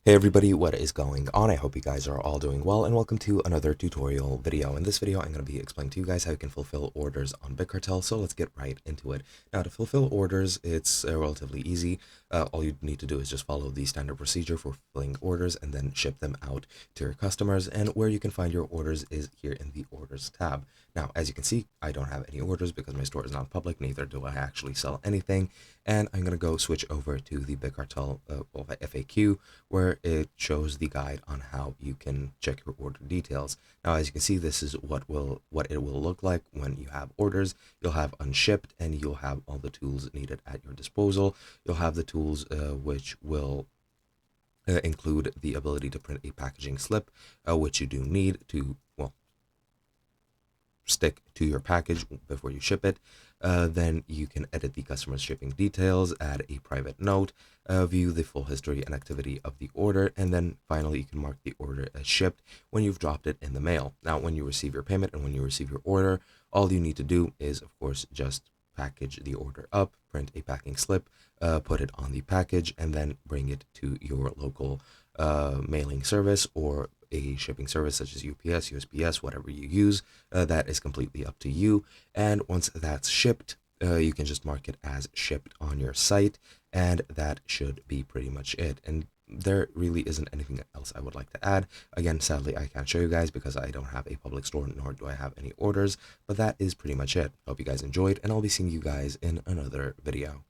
Hey everybody, what is going on? I hope you guys are all doing well and welcome to another tutorial video. In this video, I'm going to be explaining to you guys how you can fulfill orders on Cartel. So let's get right into it. Now to fulfill orders, it's relatively easy. All you need to do is just follow the standard procedure for fulfilling orders and then ship them out to your customers. And where you can find your orders is here in the orders tab. Now, as you can see, I don't have any orders because my store is not public, neither do I actually sell anything. And I'm going to go switch over to the Cartel FAQ, where it shows the guide on how you can check your order details. Now, as you can see, this is what it will look like when you have orders. You'll have unshipped, and you'll have all the tools needed at your disposal. You'll have the tools which will include the ability to print a packaging slip, which you do need to, well, stick to your package before you ship it. Then you can edit the customer's shipping details, add a private note, view the full history and activity of the order, and then finally you can mark the order as shipped when you've dropped it in the mail. Now, when you receive your payment and when you receive your order, all you need to do is, of course, just package the order up, print a packing slip, put it on the package, and then bring it to your local mailing service or a shipping service such as UPS, USPS, whatever you use. That is completely up to you. And once that's shipped, you can just mark it as shipped on your site, and that should be pretty much it. And there really isn't anything else I would like to add. Again, sadly, I can't show you guys because I don't have a public store, nor do I have any orders, but that is pretty much it. Hope you guys enjoyed, and I'll be seeing you guys in another video.